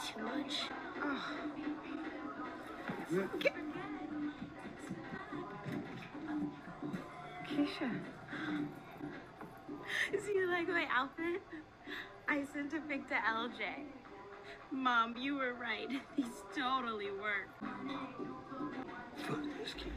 too much. Keisha. Do you like my outfit? I sent a pic to LJ. Mom, you were right. These totally work. Fuck these kids.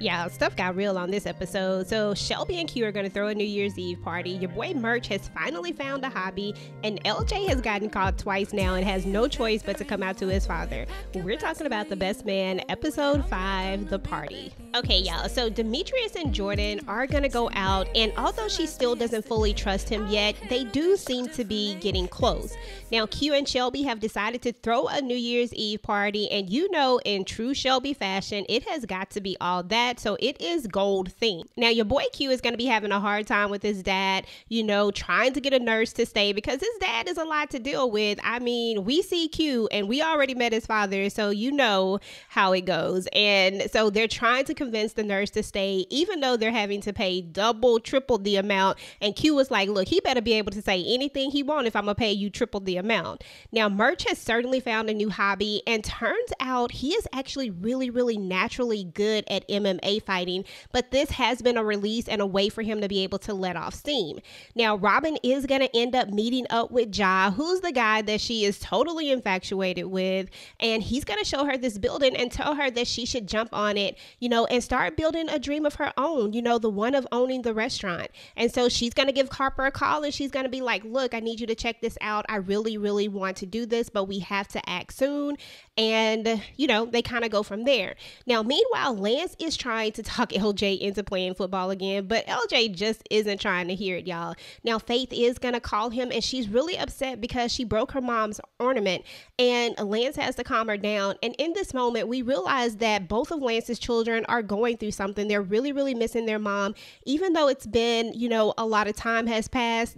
Yeah, stuff got real on this episode. So Shelby and Q are going to throw a New Year's Eve party. Your boy Murch has finally found a hobby, and LJ has gotten caught twice now and has no choice but to come out to his father. We're talking about The Best Man, episode 5, The Party. Okay, y'all, so Demetrius and Jordan are going to go out, and although she still doesn't fully trust him yet, they do seem to be getting close. Now, Q and Shelby have decided to throw a New Year's Eve party, and you know, in true Shelby fashion, it has got to be all that. So it is gold themed. Now, your boy Q is going to be having a hard time with his dad, you know, trying to get a nurse to stay because his dad is a lot to deal with. I mean, we see Q and we already met his father, so you know how it goes. And so they're trying to convince the nurse to stay, even though they're having to pay double, triple the amount. And Q was like, look, he better be able to say anything he wants if I'm going to pay you triple the amount. Now, Murch has certainly found a new hobby, and turns out he is actually really, really naturally good at MMA fighting, but this has been a release and a way for him to be able to let off steam. Now, Robin is going to end up meeting up with Ja, who's the guy that she is totally infatuated with, and he's going to show her this building and tell her that she should jump on it, you know, and start building a dream of her own, you know, the one of owning the restaurant. And so she's going to give Harper a call, and she's going to be like, look, I need you to check this out. I really, really want to do this, but we have to act soon. And, you know, they kind of go from there. Now, meanwhile, Lance is trying to talk LJ into playing football again, but LJ just isn't trying to hear it, y'all. Now, Faith is going to call him, and she's really upset because she broke her mom's ornament, and Lance has to calm her down. And in this moment, we realize that both of Lance's children are going through something. They're really, really missing their mom. Even though it's been, you know, a lot of time has passed,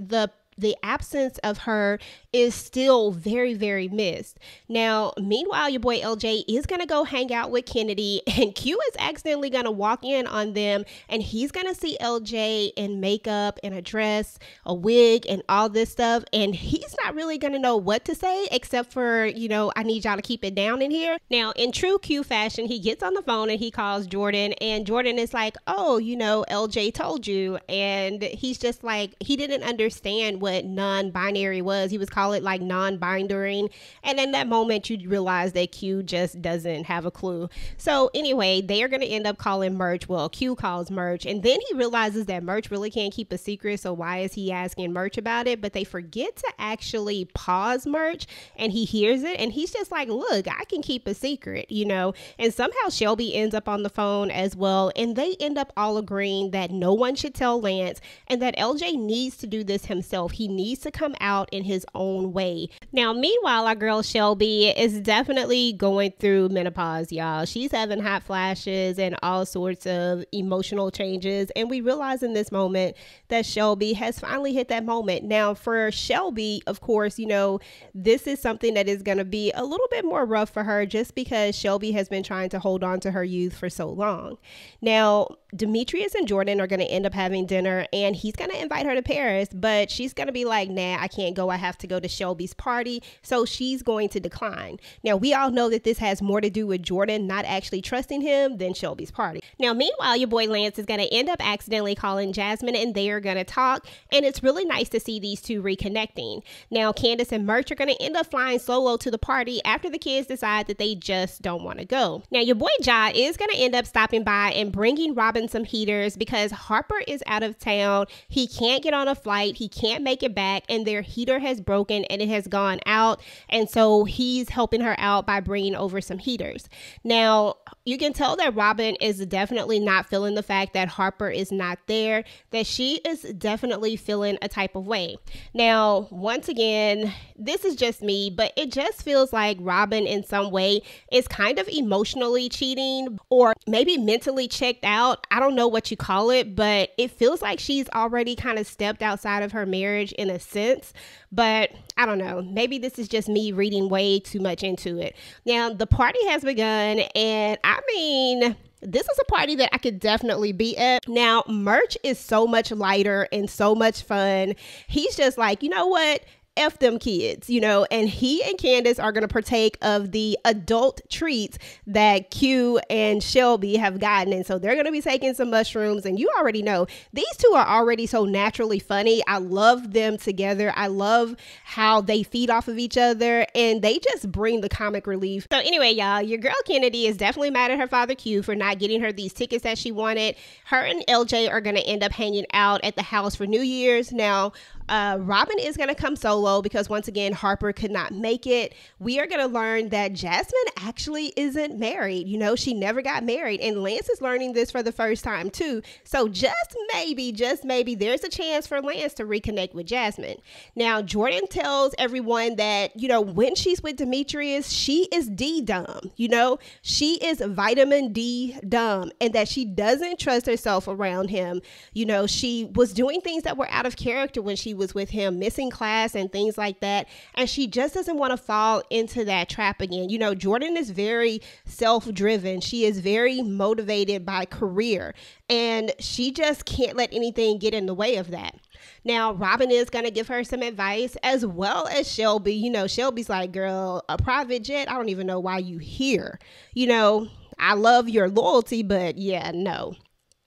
the absence of her is still very, very missed. Now, meanwhile, your boy LJ is going to go hang out with Kennedy, and Q is accidentally going to walk in on them, and he's going to see LJ in makeup and a dress, a wig, and all this stuff, and he's not really going to know what to say except for, you know, I need y'all to keep it down in here. Now, in true Q fashion, he gets on the phone and he calls Jordan, and Jordan is like, oh, you know, LJ told you, and he's just like, he didn't understand what non-binary was. He was calling it like non-bindering, and in that moment you realize that Q just doesn't have a clue. So anyway, they are going to end up calling Murch. Well, Q calls Murch, and then he realizes that Murch really can't keep a secret, so why is he asking Murch about it? But they forget to actually pause Murch, and he hears it, and he's just like, look, I can keep a secret, you know. And somehow Shelby ends up on the phone as well, and they end up all agreeing that no one should tell Lance, and that LJ needs to do this himself. He needs to come out in his own way. Now, meanwhile, our girl Shelby is definitely going through menopause, y'all. She's having hot flashes and all sorts of emotional changes, and we realize in this moment that Shelby has finally hit that moment. Now, for Shelby, of course, you know, this is something that is going to be a little bit more rough for her just because Shelby has been trying to hold on to her youth for so long. Now, Demetrius and Jordan are going to end up having dinner, and he's going to invite her to Paris, but she's going to be like, nah, I can't go. I have to go to Shelby's party. So she's going to decline. Now, we all know that this has more to do with Jordan not actually trusting him than Shelby's party. Now, meanwhile, your boy Lance is going to end up accidentally calling Jasmine, and they are going to talk, and it's really nice to see these two reconnecting. Now, Candace and Murch are going to end up flying solo to the party after the kids decide that they just don't want to go. Now, your boy Ja is going to end up stopping by and bringing Robin some heaters because Harper is out of town. He can't get on a flight. He can't make it back, and their heater has broken and it has gone out. And so he's helping her out by bringing over some heaters. Now, you can tell that Robin is definitely not feeling the fact that Harper is not there, that she is definitely feeling a type of way. Now, once again, this is just me, but it just feels like Robin in some way is kind of emotionally cheating or maybe mentally checked out. I don't know what you call it, but it feels like she's already kind of stepped outside of her marriage in a sense. But I don't know, maybe this is just me reading way too much into it. Now, the party has begun, and I mean, this is a party that I could definitely be at. Now, Murch is so much lighter and so much fun. He's just like, you know what? F them kids, you know, and he and Candace are going to partake of the adult treats that Q and Shelby have gotten. And so they're going to be taking some mushrooms, and you already know these two are already so naturally funny. I love them together. I love how they feed off of each other, and they just bring the comic relief. So anyway, y'all, your girl Kennedy is definitely mad at her father Q for not getting her these tickets that she wanted. Her and LJ are going to end up hanging out at the house for New Year's. Now, Robin is going to come solo because once again, Harper could not make it. We are going to learn that Jasmine actually isn't married. You know, she never got married, and Lance is learning this for the first time too. So just maybe, there's a chance for Lance to reconnect with Jasmine. Now, Jordan tells everyone that, you know, when she's with Demetrius, she is D dumb. You know, she is vitamin D dumb, and that she doesn't trust herself around him. You know, she was doing things that were out of character when she was with him, missing class and things like that. And she just doesn't want to fall into that trap again. You know, Jordan is very self-driven. She is very motivated by career, and she just can't let anything get in the way of that. Now, Robin is going to give her some advice, as well as Shelby. You know, Shelby's like, girl, a private jet? I don't even know why you here. You know, I love your loyalty, but yeah, no.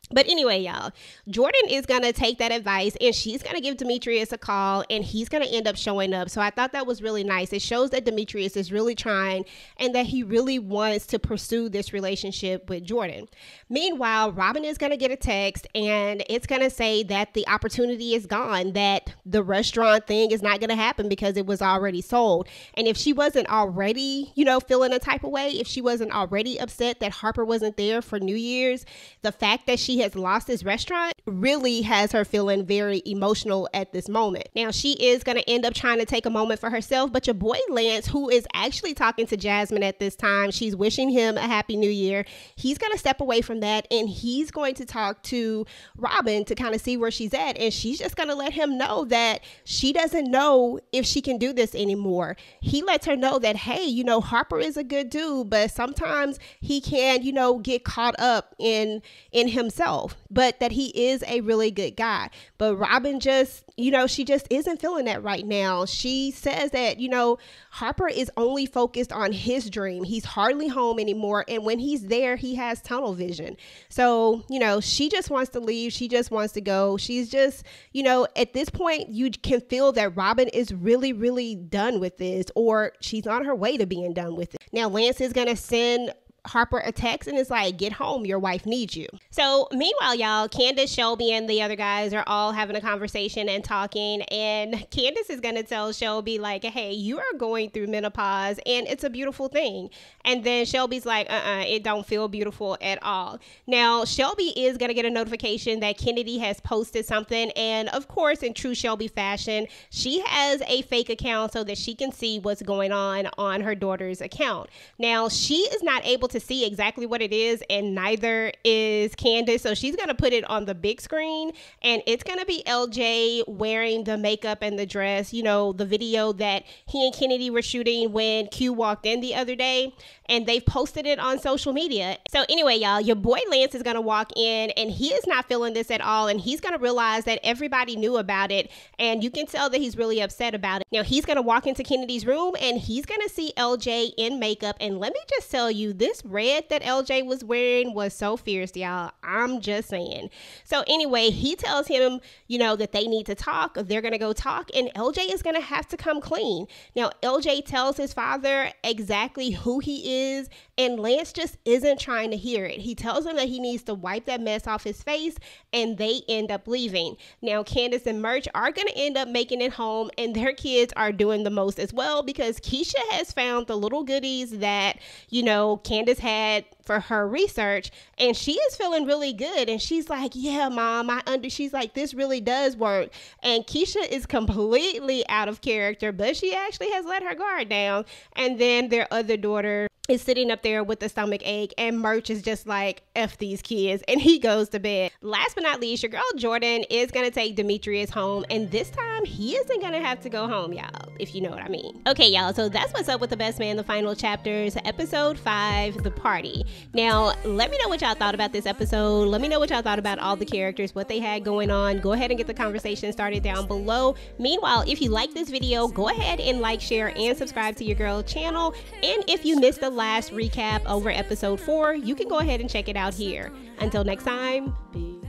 But anyway, y'all, Jordan is going to take that advice, and she's going to give Demetrius a call, and he's going to end up showing up. So I thought that was really nice. It shows that Demetrius is really trying and that he really wants to pursue this relationship with Jordan. Meanwhile, Robin is going to get a text, and it's going to say that the opportunity is gone, that the restaurant thing is not going to happen because it was already sold. And if she wasn't already, you know, feeling a type of way, if she wasn't already upset that Harper wasn't there for New Year's, the fact that she has lost this restaurant really has her feeling very emotional at this moment. Now, she is going to end up trying to take a moment for herself, but your boy Lance, who is actually talking to Jasmine at this time, she's wishing him a happy new year. He's going to step away from that, and he's going to talk to Robin to kind of see where she's at, and she's just going to let him know that she doesn't know if she can do this anymore. He lets her know that, hey, you know, Harper is a good dude, but sometimes he can, you know, get caught up in himself, but that he is a really good guy. But Robin just, you know, she just isn't feeling that right now. She says that, you know, Harper is only focused on his dream. He's hardly home anymore. And when he's there, he has tunnel vision. So, you know, she just wants to leave. She just wants to go. She's just, you know, at this point, you can feel that Robin is really, really done with this, or she's on her way to being done with it. Now, Lance is going to send Harper a text and it's like, get home, your wife needs you. So meanwhile, y'all, Candace, Shelby, and the other guys are all having a conversation and talking, and Candace is gonna tell Shelby like, hey, you are going through menopause and it's a beautiful thing. And then Shelby's like, it don't feel beautiful at all. Now, Shelby is gonna get a notification that Kennedy has posted something, and of course, in true Shelby fashion, she has a fake account so that she can see what's going on her daughter's account. Now, she is not able to see exactly what it is, and neither is Candace, so she's gonna put it on the big screen, and it's gonna be LJ wearing the makeup and the dress, you know, the video that he and Kennedy were shooting when Q walked in the other day, and they've posted it on social media. So anyway, y'all, your boy Lance is gonna walk in, and he is not feeling this at all, and he's gonna realize that everybody knew about it, and you can tell that he's really upset about it. Now, he's gonna walk into Kennedy's room, and he's gonna see LJ in makeup, and let me just tell you, this red that LJ was wearing was so fierce, y'all. I'm just saying. So anyway, he tells him, you know, that they need to talk. They're gonna go talk, and LJ is gonna have to come clean. Now, LJ tells his father exactly who he is, and Lance just isn't trying to hear it. He tells him that he needs to wipe that mess off his face, and they end up leaving. Now, Candace and Murch are gonna end up making it home, and their kids are doing the most as well, because Keisha has found the little goodies that, you know, Candace had for her research, and she is feeling really good, and she's like, yeah, mom, she's like, this really does work. And Keisha is completely out of character, but she actually has let her guard down. And then their other daughter, is sitting up there with the stomach ache, and Murch is just like, F these kids, and he goes to bed. Last but not least, your girl Jordan is gonna take Demetrius home, and this time he isn't gonna have to go home, y'all, if you know what I mean. Okay, y'all, so that's what's up with The Best Man, the final chapters, episode 5, The Party. Now, let me know what y'all thought about this episode. Let me know what y'all thought about all the characters, what they had going on. Go ahead and get the conversation started down below. Meanwhile, if you like this video, go ahead and like, share, and subscribe to your girl channel. And if you missed the last recap over episode 4, you can go ahead and check it out here. Until next time, peace.